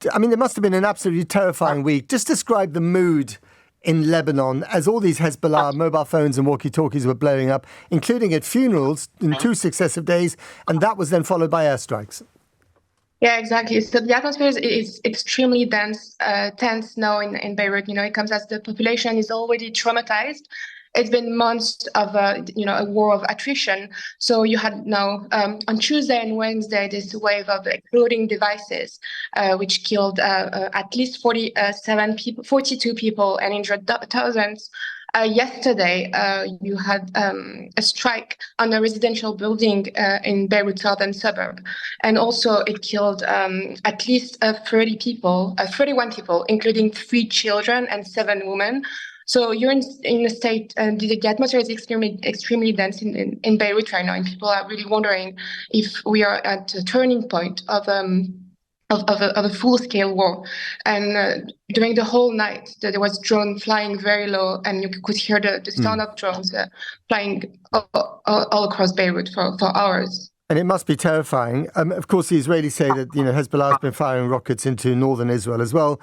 it must have been an absolutely terrifying week. Just describe the mood in Lebanon as all these Hezbollah mobile phones and walkie-talkies were blowing up, including at funerals in 2 successive days, and that was then followed by airstrikes. Yeah, exactly. So the atmosphere is extremely tense now in Beirut. It comes as the population is already traumatized. It's been months of a war of attrition. So you had now on Tuesday and Wednesday this wave of exploding devices, which killed at least 42 people and injured thousands. Yesterday, you had a strike on a residential building in Beirut southern suburb, and also it killed at least 31 people, including 3 children and 7 women. So you're in a state, and the atmosphere is extremely dense in Beirut right now, and people are really wondering if we are at a turning point of a full-scale war. And during the whole night, there was drone flying very low, and you could hear the sound of drones flying all across Beirut for hours. And it must be terrifying. Of course, the Israelis say that Hezbollah has been firing rockets into northern Israel as well.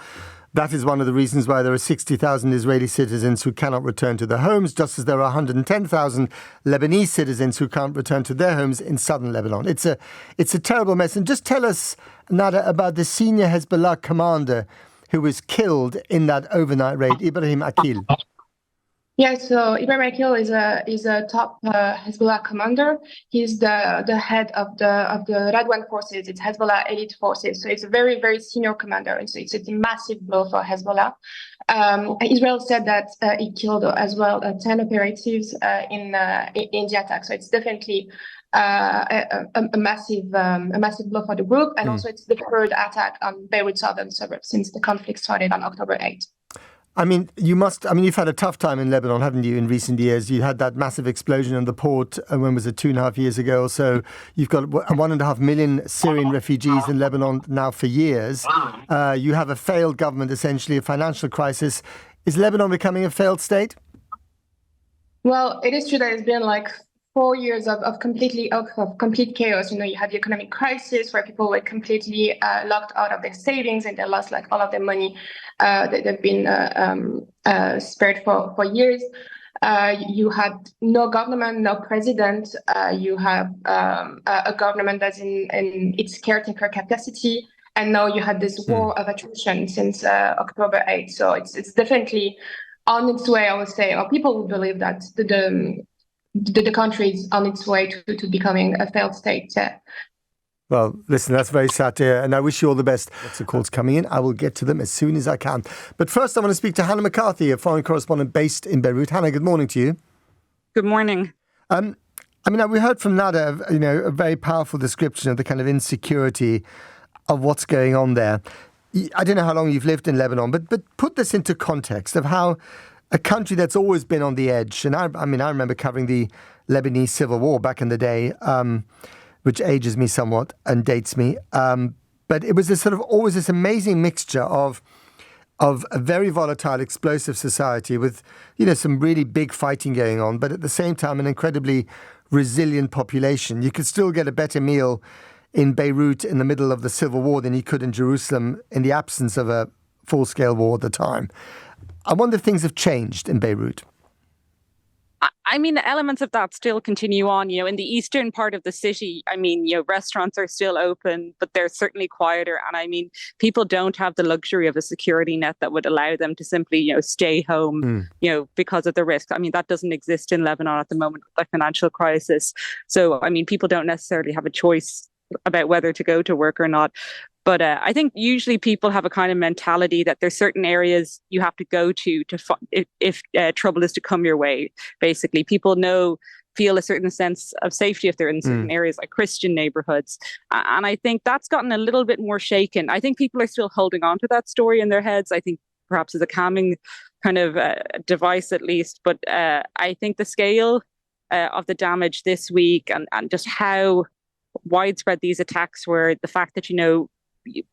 That is one of the reasons why there are 60,000 Israeli citizens who cannot return to their homes, just as there are 110,000 Lebanese citizens who can't return to their homes in southern Lebanon. It's a terrible mess. And just tell us, Nada, about the senior Hezbollah commander who was killed in that overnight raid, Ibrahim Aqil. Yeah, so Ibrahim Aqil is a top Hezbollah commander. He's the head of the Radwan forces. It's Hezbollah elite forces. So it's a very, very senior commander, and so it's a massive blow for Hezbollah. Israel said that he killed as well 10 operatives in the attack. So it's definitely a massive blow for the group, and also it's the third attack on Beirut southern suburbs since the conflict started on October 8th. You've had a tough time in Lebanon, haven't you, in recent years? You had that massive explosion in the port, when was it, 2.5 years ago or so? You've got 1.5 million Syrian refugees in Lebanon now for years. You have a failed government, essentially, a financial crisis. Is Lebanon becoming a failed state? Well, it is true that it's been 4 years of complete chaos. You had the economic crisis where people were completely locked out of their savings, and they lost all of their money that they've been spared for years. You had no government, no president. You have a government that's in its caretaker capacity, and now you had this war of attrition since October 8th. So it's definitely on its way, I would say, or people would believe that the country is on its way to becoming a failed state. Well, listen, that's very sad to hear, and I wish you all the best. Lots of calls coming in. I will get to them as soon as I can. But first, I want to speak to Hannah McCarthy, a foreign correspondent based in Beirut. Hannah, good morning to you. Good morning. We heard from Nada, a very powerful description of the kind of insecurity of what's going on there. I don't know how long you've lived in Lebanon, but put this into context of how a country that's always been on the edge, and I remember covering the Lebanese civil war back in the day, which ages me somewhat and dates me. But it was always this amazing mixture of a very volatile, explosive society with, some really big fighting going on, but at the same time, an incredibly resilient population. You could still get a better meal in Beirut in the middle of the civil war than you could in Jerusalem in the absence of a full-scale war at the time. I wonder if things have changed in Beirut. The elements of that still continue on. In the eastern part of the city, restaurants are still open, but they're certainly quieter. And people don't have the luxury of a security net that would allow them to simply, stay home, because of the risk. That doesn't exist in Lebanon at the moment with the financial crisis. So, people don't necessarily have a choice about whether to go to work or not. But I think usually people have a kind of mentality that there's certain areas you have to go to if trouble is to come your way. Basically, people feel a certain sense of safety if they're in certain areas like Christian neighborhoods. And I think that's gotten a little bit more shaken. I think people are still holding on to that story in their heads. I think perhaps as a calming kind of device at least. But I think the scale of the damage this week and just how widespread these attacks were, the fact that,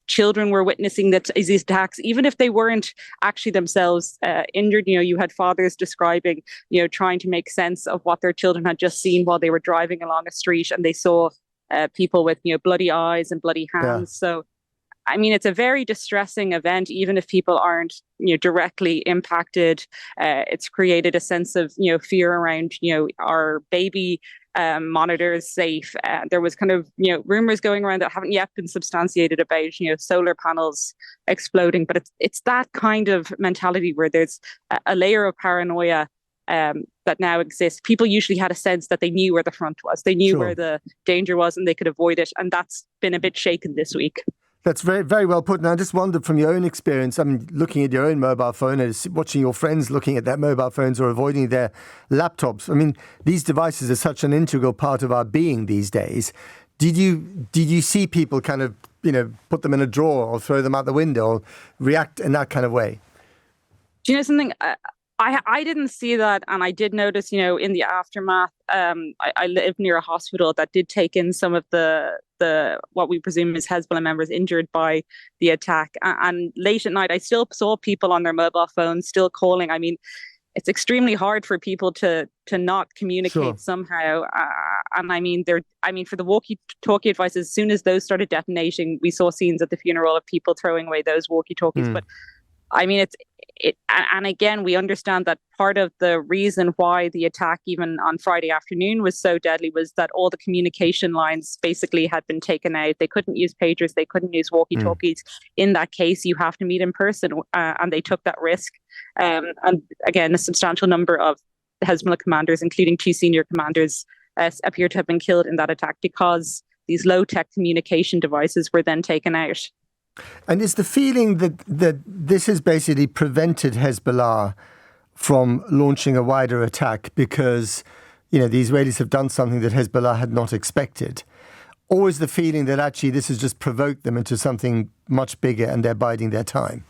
children were witnessing these attacks, even if they weren't actually themselves injured. You had fathers describing, trying to make sense of what their children had just seen while they were driving along a street, and they saw people with, bloody eyes and bloody hands. Yeah. So I mean, it's a very distressing event, even if people aren't, directly impacted. It's created a sense of, fear around, our baby monitors safe. There was kind of, rumors going around that haven't yet been substantiated about, solar panels exploding. But it's that kind of mentality where there's a layer of paranoia that now exists. People usually had a sense that they knew where the front was. They knew where the danger was and they could avoid it. And that's been a bit shaken this week. That's very, very well put. And I just wondered from your own experience, I mean, looking at your own mobile phone and watching your friends looking at their mobile phones or avoiding their laptops. I mean, these devices are such an integral part of our being these days. Did you see people kind of, put them in a drawer or throw them out the window or react in that kind of way? Do you know something? I didn't see that, and I did notice, in the aftermath, I live near a hospital that did take in some of the what we presume is Hezbollah members injured by the attack. And late at night, I still saw people on their mobile phones still calling. I mean, it's extremely hard for people to not communicate somehow. And I mean, for the walkie-talkie advice, as soon as those started detonating, we saw scenes at the funeral of people throwing away those walkie-talkies. But I mean, and again, we understand that part of the reason why the attack, even on Friday afternoon, was so deadly was that all the communication lines basically had been taken out. They couldn't use pagers, they couldn't use walkie-talkies. In that case, you have to meet in person, and they took that risk. And again, a substantial number of Hezbollah commanders, including 2 senior commanders, appear to have been killed in that attack because these low-tech communication devices were then taken out. And is the feeling that this has basically prevented Hezbollah from launching a wider attack because, the Israelis have done something that Hezbollah had not expected? Or is the feeling that actually this has just provoked them into something much bigger and they're biding their time?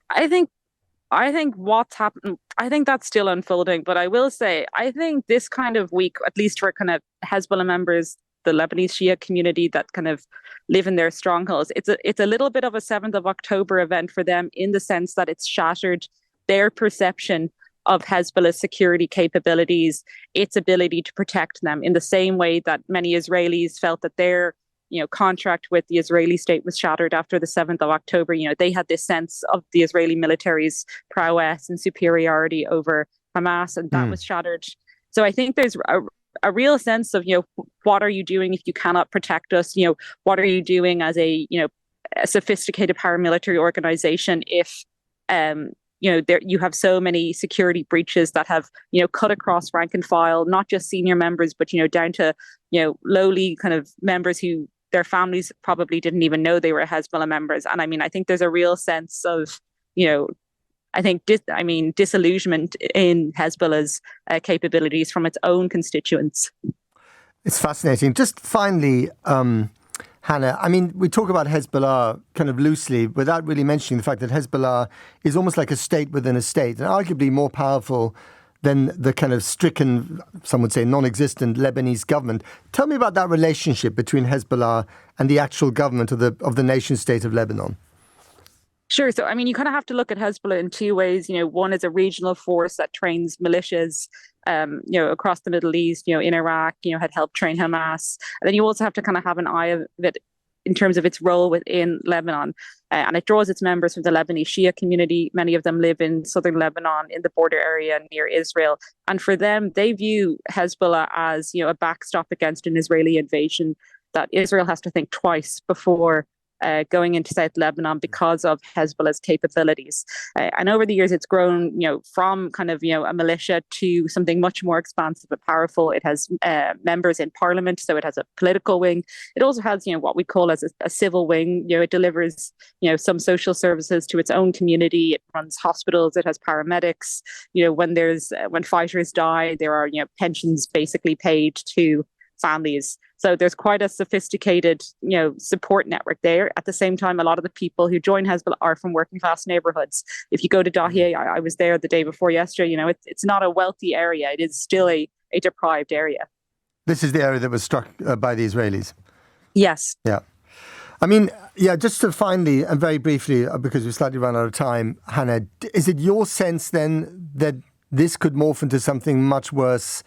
I think what's happened, I think that's still unfolding. But I will say, I think this kind of week, at least for kind of Hezbollah members, the Lebanese Shia community that kind of live in their strongholds, it's a little bit of a 7th of October event for them, in the sense that it's shattered their perception of Hezbollah's security capabilities, its ability to protect them, in the same way that many Israelis felt that their contract with the Israeli state was shattered after the 7th of October. They had this sense of the Israeli military's prowess and superiority over Hamas, and that was shattered. So I think there's a real sense of, what are you doing if you cannot protect us? What are you doing as a sophisticated paramilitary organization if, you have so many security breaches that have, cut across rank and file, not just senior members, but, down to, lowly kind of members who their families probably didn't even know they were Hezbollah members. And I mean, I think there's a real sense of, disillusionment in Hezbollah's capabilities from its own constituents. It's fascinating. Just finally, Hannah, I mean, we talk about Hezbollah kind of loosely without really mentioning the fact that Hezbollah is almost like a state within a state, and arguably more powerful than the kind of stricken, some would say non-existent Lebanese government. Tell me about that relationship between Hezbollah and the actual government of the nation state of Lebanon. Sure. So, I mean, you kind of have to look at Hezbollah in 2 ways. One is a regional force that trains militias, across the Middle East, in Iraq, had helped train Hamas. And then you also have to kind of have an eye of it in terms of its role within Lebanon. And it draws its members from the Lebanese Shia community. Many of them live in southern Lebanon, in the border area near Israel. And for them, they view Hezbollah as, a backstop against an Israeli invasion, that Israel has to think twice before going into South Lebanon because of Hezbollah's capabilities. And over the years, it's grown, from kind of, a militia to something much more expansive and powerful. It has members in parliament, so it has a political wing. It also has, what we call as a civil wing. It delivers, some social services to its own community. It runs hospitals. It has paramedics. When fighters die, there are, pensions basically paid to families. So there's quite a sophisticated, support network there. At the same time, a lot of the people who join Hezbollah are from working class neighborhoods. If you go to Dahieh, I was there the day before yesterday, it's not a wealthy area. It is still a deprived area. This is the area that was struck by the Israelis? Yes. Yeah. I mean, just to finally, and very briefly, because we've slightly run out of time, Hannah, is it your sense then that this could morph into something much worse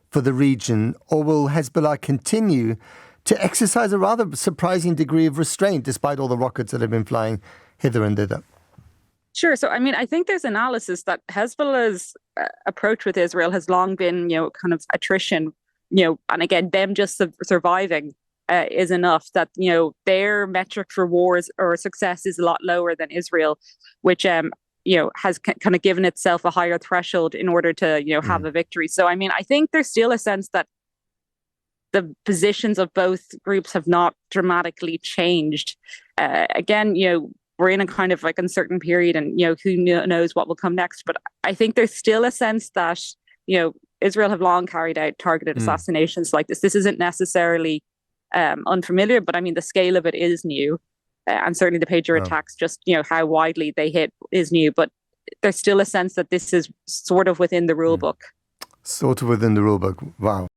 for the region, or will Hezbollah continue to exercise a rather surprising degree of restraint, despite all the rockets that have been flying hither and thither. Sure. So, I mean, I think there's analysis that Hezbollah's approach with Israel has long been, kind of attrition, and again, them just surviving is enough. That, their metric for wars or success is a lot lower than Israel, which, has kind of given itself a higher threshold in order to, have a victory. So, I mean, I think there's still a sense that the positions of both groups have not dramatically changed. Again, we're in a kind of like uncertain period, and who knows what will come next. But I think there's still a sense that Israel have long carried out targeted assassinations like this. This isn't necessarily unfamiliar, but I mean the scale of it is new, and certainly the pager attacks, just how widely they hit, is new. But there's still a sense that this is sort of within the rule book. Sort of within the rule book. Wow.